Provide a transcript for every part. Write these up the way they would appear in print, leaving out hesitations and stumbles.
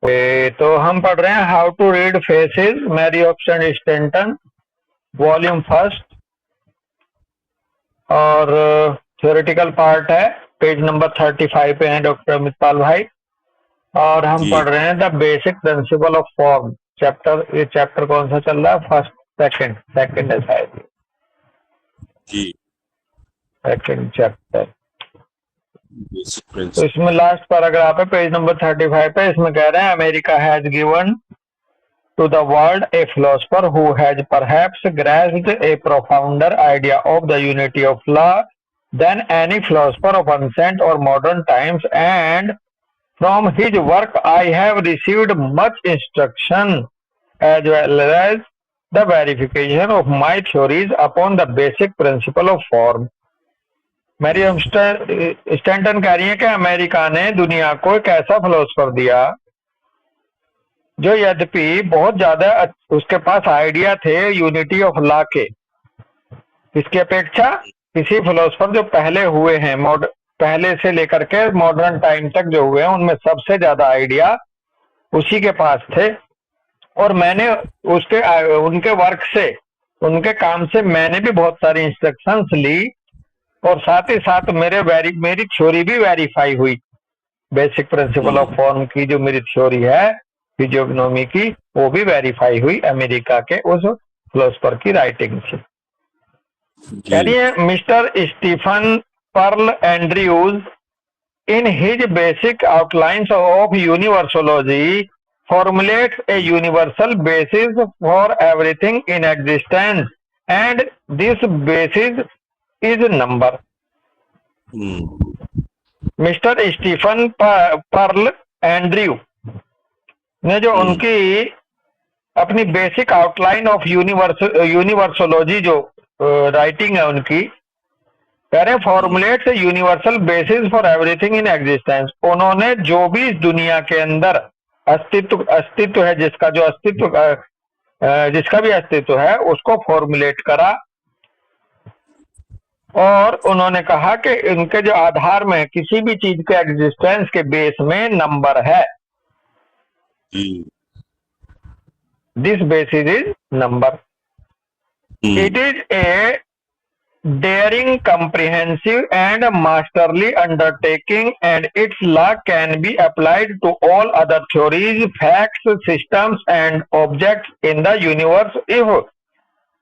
तो हम पढ़ रहे हैं how to read faces, Mary ऑप्शन स्टेंटन, वॉल्यूम फर्स्ट, और थ्योरेटिकल पार्ट है, पेज नंबर 35 पे हैं डॉक्टर अमितपाल भाई। और हम पढ़ रहे हैं the basic principle of form chapter. ये चैप्टर कौन सा चल रहा है? फर्स्ट सेकंड है शायद जी, सेकंड चैप्टर। बेसिक तो प्रिंसिपल। इसमें लास्ट पैराग्राफ है पेज नंबर 35 पे। इसमें कह रहे हैं America has given to the world a philosopher who has perhaps grasped a profounder idea of the unity of law than any philosopher of ancient or modern times, and from his work I have received much instruction as well as the verification of my theories upon the basic principle of form. Mary Stanton कह रही है कि America ने दुनिया को एक ऐसा philosopher दिया जो यद्यपि बहुत ज्यादा उसके पास आइडिया थे यूनिटी ऑफ लॉ के, इसकी अपेक्षा किसी फिलोसफर जो पहले हुए हैं, पहले से लेकर के मॉडर्न टाइम तक जो हुए हैं, उनमें सबसे ज्यादा आइडिया उसी के पास थे। और मैंने उनके वर्क से, उनके काम से मैंने भी बहुत सारी इंस्ट्रक्शंस ली, और साथ ही साथ मेरी थ्योरी भी वेरीफाई हुई। बेसिक प्रिंसिपल ऑफ फॉर्म की जो मेरी थ्योरी है फिजियोग्नोमी की, वो भी वेरीफाई हुई अमेरिका के उस फिलोसफर की राइटिंग से। कह रही है mister Stephen Pearl Andrews in his basic outlines of universology formulates a universal basis for everything in existence, and this basis is number. Mister Stephen Pearl Andrew ने जो उनकी अपनी बेसिक आउटलाइन ऑफ यूनिवर्सोलॉजी जो writing है उनकी, कह रहे formulates universal basis for everything in existence. उन्होंने जो भी इस दुनिया के अंदर अस्तित्व है, जिसका भी अस्तित्व है, उसको फॉर्मुलेट करा। और उन्होंने कहा कि इनके जो आधार में किसी भी चीज के एग्जिस्टेंस के बेस में नंबर है। This basis is number. It is a daring, comprehensive and masterly undertaking, and its law can be applied to all other theories, facts, systems and objects in the universe if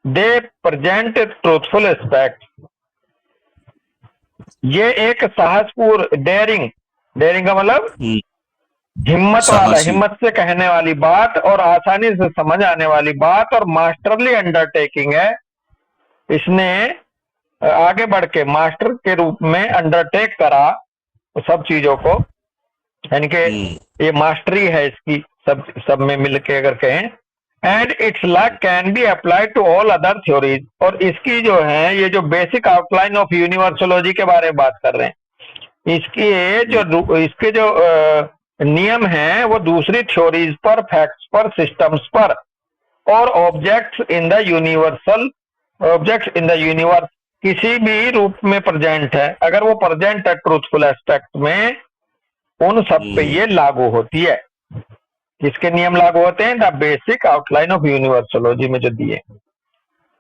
they present truthful aspects. ये एक साहसपूर्ण, dairying का मतलब हिम्मत वाला, हिम्मत से कहने वाली बात और आसानी से समझ आने वाली बात, और मास्टरली अंडरटेकिंग है। इसने आगे बढ़ के मास्टर के रूप में अंडरटेक करा सब चीजों को, यानी कि ये मास्टरी है इसकी सब में मिलके अगर कहें। And its law can be applied to all other theories, और इसकी जो है ये जो बेसिक आउटलाइन ऑफ यूनिवर्सोलॉजी के बारे में बात कर रहे हैं, इसके जो नियम हैं वो दूसरी थ्योरीज पर, फैक्ट्स पर, सिस्टम्स पर और ऑब्जेक्ट्स इन द यूनिवर्स किसी भी रूप में प्रेजेंट है, अगर वो प्रेजेंट है ट्रूथफुल एस्पेक्ट में, उन सब पे ये लागू होती है। किसके नियम लागू होते हैं? द बेसिक आउटलाइन ऑफ यूनिवर्सोलॉजी में जो दिए।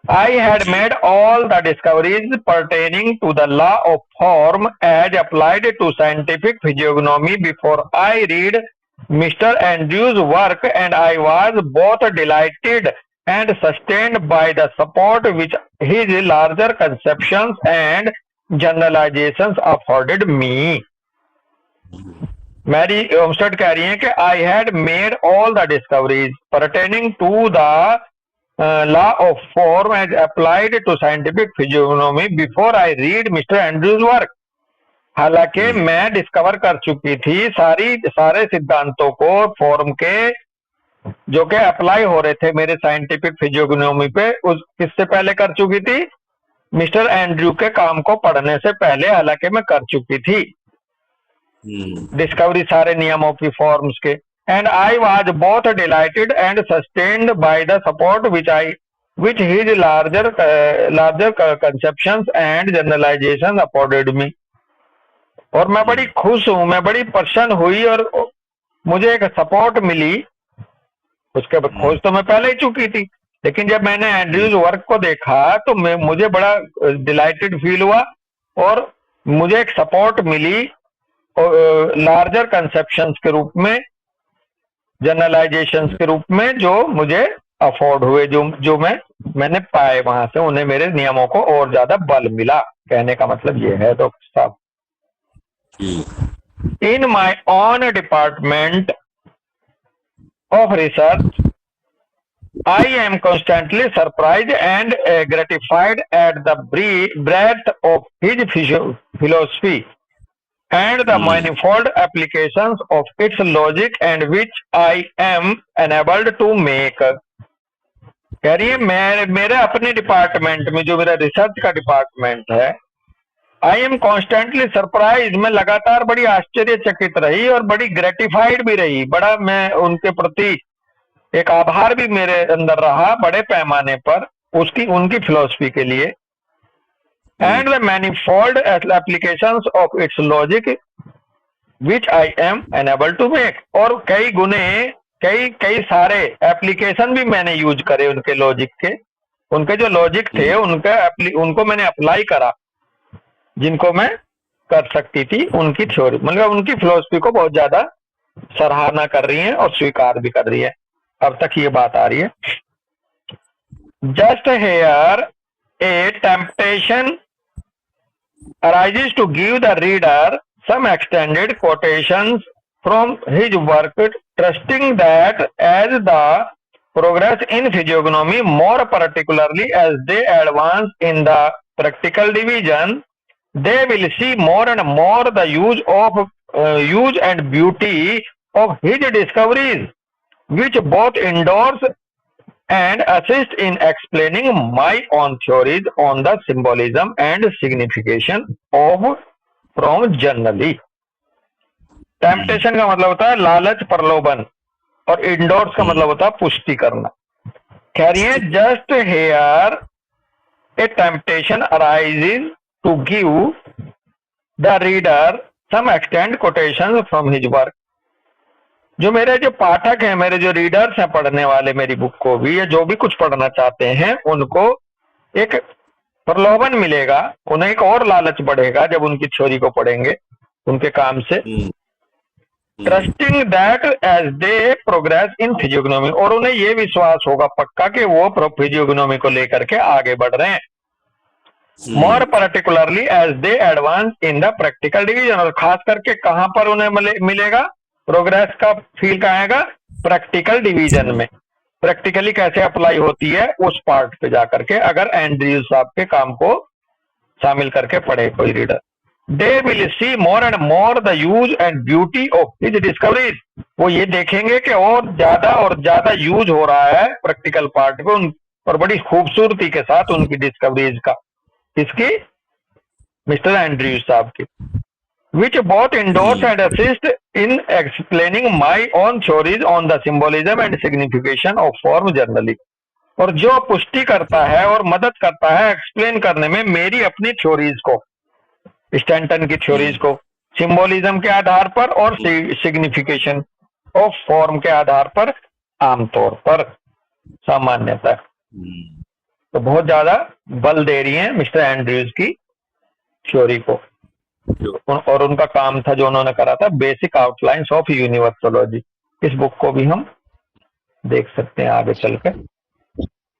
I had made all the discoveries pertaining to the law of form as applied to scientific physiognomy before I read Mr. Andrews' work, and I was both delighted and sustained by the support which his larger conceptions and generalizations afforded me. Mary Olmsted कह रही हैं कि I had made all the discoveries pertaining to the law of form as applied to scientific physiognomy before I read Mr. Andrews' work. हालांकि मैं discover कर चुकी थी सारे सिद्धांतों को फॉर्म के, जो कि अप्लाई हो रहे थे मेरे साइंटिफिक फिजियोग्नोमी पे, किससे पहले कर चुकी थी? मिस्टर एंड्रयू के काम को पढ़ने से पहले हालांकि मैं कर चुकी थी डिस्कवरी सारे नियमों की फॉर्म्स के। And I was both delighted and sustained by the support which his larger conceptions and generalization afforded me. और मैं बड़ी खुश हूं, मैं बड़ी प्रसन्न हुई और मुझे एक सपोर्ट मिली, उसके बाद खोज तो मैं पहले ही चुकी थी, लेकिन जब मैंने एंड्रयूज वर्क को देखा तो मुझे बड़ा डिलाइटेड फील हुआ और मुझे एक सपोर्ट मिली लार्जर कंसेप्शंस के रूप में, जनरलाइजेशंस के रूप में, जो मुझे अफोर्ड हुए, जो मैंने पाए वहां से, उन्हें मेरे नियमों को और ज्यादा बल मिला। कहने का मतलब ये है डॉक्टर साहब, in my own department of research I am constantly surprised and gratified at the breadth of his philosophy and the manifold applications of its logic and which I am enabled to make। कह रही है मेरे अपने department में, जो मेरा research का department है, आई एम कॉन्स्टेंटली सरप्राइज, मैं लगातार बड़ी आश्चर्यचकित रही और बड़ी ग्रेटिफाइड भी रही, बड़ा मैं उनके प्रति एक आभार भी मेरे अंदर रहा बड़े पैमाने पर उनकी फिलॉसफी के लिए। And the manifold applications of its logic which I am enable to make, और कई गुने कई सारे एप्लीकेशन भी मैंने यूज करे उनके लॉजिक के, उनके जो लॉजिक थे उनको मैंने अप्लाई करा, जिनको मैं कर सकती थी उनकी थ्योरी, मतलब उनकी फिलॉसफी को बहुत ज्यादा सराहना कर रही है और स्वीकार भी कर रही है। अब तक ये बात आ रही है। Just here a temptation arises to give the reader some extended quotations from his work, trusting that as the progress in physiognomy, more particularly as they advance in the practical division, they will see more and more the use and beauty of his discoveries, which both endorse and assist in explaining my own theories on the symbolism and signification of from generally। Temptation का मतलब होता है लालच, प्रलोभन, और endorse का मतलब होता है पुष्टि करना। कह रही है just here a temptation arises to give the reader some extend quotation from his work. जो मेरे जो पाठक हैं, मेरे जो रीडर्स हैं, पढ़ने वाले मेरी बुक को भी, या जो भी कुछ पढ़ना चाहते हैं, उनको एक प्रलोभन मिलेगा, उन्हें एक और लालच बढ़ेगा जब उनकी थ्योरी को पढ़ेंगे उनके काम से। Trusting that as they progress in physiognomy, और उन्हें ये विश्वास होगा पक्का कि वो फिजियोग्नोमी को लेकर के आगे बढ़ रहे हैं। More particularly as they advance in the practical division, और खास करके कहां पर उन्हें मिलेगा प्रोग्रेस का फील का आएगा, प्रैक्टिकल डिवीजन में, प्रैक्टिकली कैसे अप्लाई होती है उस पार्ट पे जाकर के, अगर एंड्रयूज साहब के काम को शामिल करके पढ़े कोई reader. They will see more and more the use and beauty of his discoveries, वो ये देखेंगे कि और ज्यादा यूज हो रहा है प्रैक्टिकल पार्ट पे, और बड़ी खूबसूरती के साथ उनकी डिस्कवरीज का, इसकी मिस्टर एंड्रयूज साहब की। which both endorse and assist in explaining my own theories on the symbolism and signification of form generally, और जो पुष्टि करता है और मदद करता है एक्सप्लेन करने में मेरी अपनी थ्योरीज को, स्टैंटन की थ्योरीज को, सिंबोलिज्म के आधार पर और सिग्निफिकेशन ऑफ फॉर्म के आधार पर, आमतौर पर, सामान्यतः। तो बहुत ज्यादा बल दे रही है मिस्टर एंड्रयूज की थ्योरी को, और उनका काम था जो उन्होंने करा था, बेसिक आउटलाइंस ऑफ यूनिवर्सोलॉजी। इस बुक को भी हम देख सकते हैं आगे चलकर।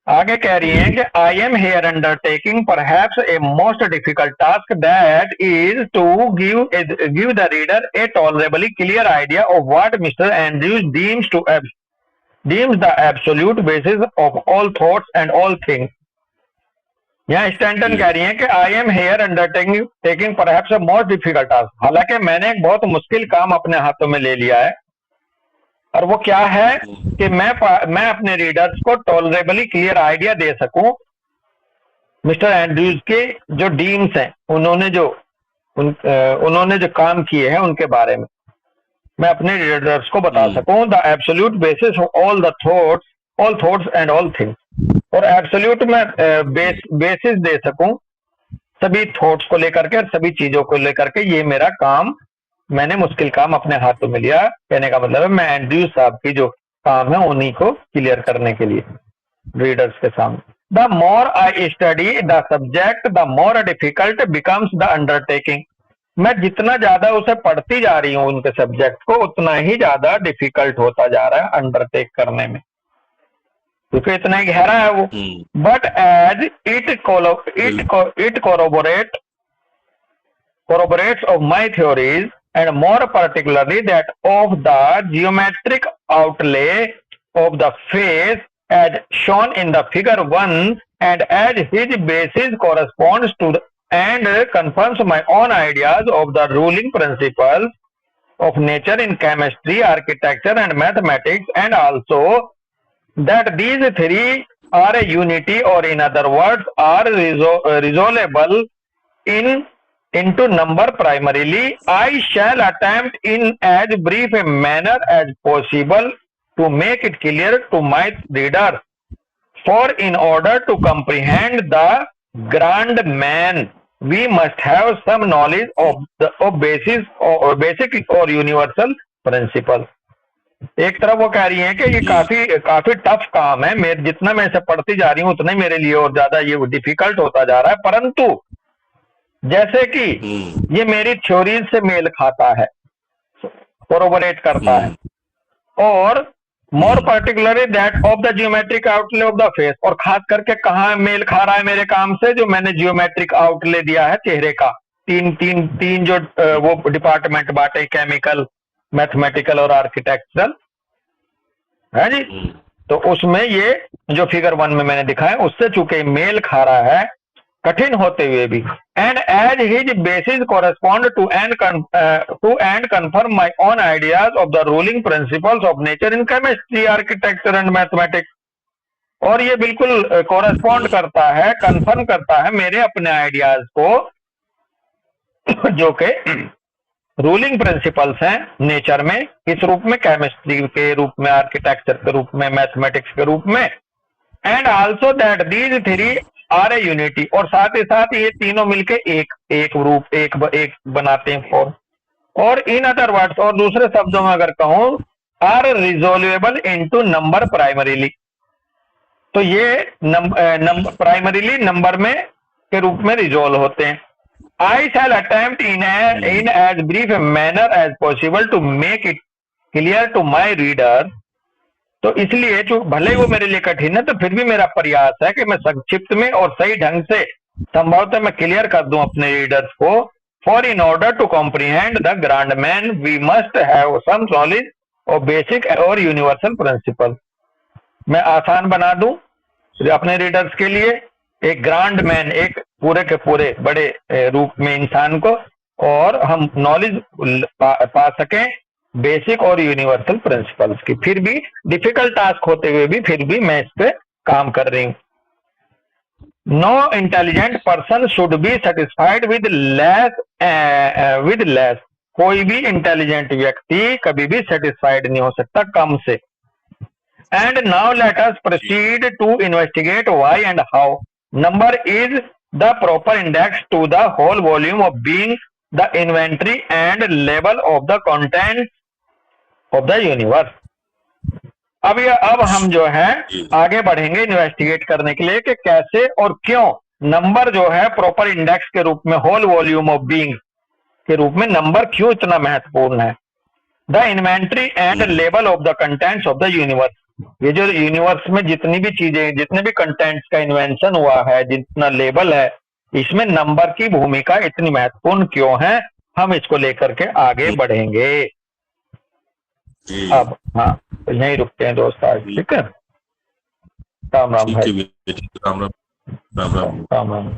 आगे कह रही हैं कि I am here undertaking perhaps a most difficult task, that is to give the reader a tolerably clear idea of what mister Andrews deems the absolute basis of all thoughts and all things. यहाँ Stanton कह रही है कि I am here undertaking perhaps a most difficult task, हालांकि मैंने एक बहुत मुश्किल काम अपने हाथों में ले लिया है, और वो क्या है कि मैं अपने रीडर्स को टॉलरेबली क्लियर आइडिया दे सकूं मिस्टर एंड्रयूज के जो डीम्स हैं, उन्होंने जो काम किए हैं उनके बारे में मैं अपने रीडर्स को बता सकूं। The absolute basis of all thoughts and all things, और एब्सोल्यूट में बेसिस दे सकूं सभी थॉट्स को लेकर के, सभी चीजों को लेकर के, ये मेरा काम मैंने मुश्किल काम अपने हाथों में लिया। कहने का मतलब है मैं एंड्रयू साहब की जो काम है उन्हीं को क्लियर करने के लिए रीडर्स के सामने। The more I study the subject the more difficult becomes the undertaking. मैं जितना ज्यादा उसे पढ़ती जा रही हूँ उनके सब्जेक्ट को, उतना ही ज्यादा डिफिकल्ट होता जा रहा है अंडरटेक करने में, क्योंकि इतना ही गहरा है वो। But as it corroborates of my theories, and more particularly that of the geometric outlay of the face as shown in the figure 1, and as his basis corresponds to and confirms my own ideas of the ruling principles of nature in chemistry, architecture and mathematics, and also that these three are a unity, or in other words are resolvable into number primarily. I shall attempt in as brief a manner as possible to make it clear to my readers, for in order to comprehend the grand man we must have some knowledge of basic or universal principle. एक तरफ वो कह रही हैं कि ये काफी tough काम है, मैं जितना मैं इसे पढ़ती जा रही हूँ उतना मेरे लिए और ज्यादा ये डिफिकल्ट होता जा रहा है, परंतु जैसे कि ये मेरी थ्योरीज से मेल खाता है, कोरोबोरेट करता है, और more particularly that of the geometric outlay of the face, और खास करके कहाँ मेल खा रहा है मेरे काम से, जो मैंने जियोमेट्रिक आउटले दिया है चेहरे का, तीन जो वो डिपार्टमेंट बांटे, केमिकल, मैथमेटिकल और आर्किटेक्चरल है जी। तो उसमें ये जो फिगर 1 में मैंने दिखाया उससे चूंकि मेल खा रहा है कठिन होते हुए भी, and as his basis correspond to and confirm my own ideas of the ruling principles of nature in chemistry, architecture and mathematics, और ये बिल्कुल कॉरेस्पॉन्ड करता है, कन्फर्म करता है मेरे अपने आइडियाज को जो कि रूलिंग प्रिंसिपल्स हैं नेचर में, किस रूप में, केमिस्ट्री के रूप में, आर्किटेक्चर के रूप में, मैथमेटिक्स के रूप में, and also that these three are a unity, और साथ ही साथ ये तीनों मिलके एक रूप एक बनाते हैं फॉर्म, और इन अदर वर्ड्स, और दूसरे शब्दों में अगर कहूं, आर रिजोल्वेबल इनटू नंबर प्राइमरीली। तो ये प्राइमरीली नंबर में के रूप में रिजोल्व होते हैं। I shall attempt in as brief a manner as possible to make it clear to my reader. तो इसलिए जो भले वो मेरे लिए कठिन है, तो फिर भी मेरा प्रयास है कि मैं संक्षिप्त में और सही ढंग से संभवतः मैं क्लियर कर दूं अपने रीडर्स को। For in order to comprehend the grand man we must have some knowledge of basic और यूनिवर्सल प्रिंसिपल। मैं आसान बना दूं अपने रीडर्स के लिए एक ग्रांड मैन, एक पूरे के पूरे बड़े रूप में इंसान को, और हम नॉलेज पा सकें बेसिक और यूनिवर्सल प्रिंसिपल्स की। फिर भी डिफिकल्ट टास्क होते हुए भी फिर भी मैं इस पे काम कर रही हूं। No intelligent person should be satisfied with less. कोई भी इंटेलिजेंट व्यक्ति कभी भी सेटिस्फाइड नहीं हो सकता कम से। And now let us proceed to investigate why and how number is the proper index to the whole volume of being the inventory and level of the contents of the universe. अब हम जो है आगे बढ़ेंगे investigate करने के लिए कि कैसे और क्यों नंबर जो है प्रॉपर इंडेक्स के रूप में, होल वॉल्यूम ऑफ बीइंग के रूप में नंबर क्यों इतना महत्वपूर्ण है। The inventory and level of the contents of the universe, ये जो यूनिवर्स में जितनी भी चीजें, जितने भी कंटेंट्स का इन्वेंशन हुआ है, जितना लेवल है, इसमें नंबर की भूमिका इतनी महत्वपूर्ण क्यों है, हम इसको लेकर के आगे बढ़ेंगे। अब हाँ, तो यहीं रुकते हैं दोस्त आज, ठीक है। राम राम भाई। राम राम। राम राम।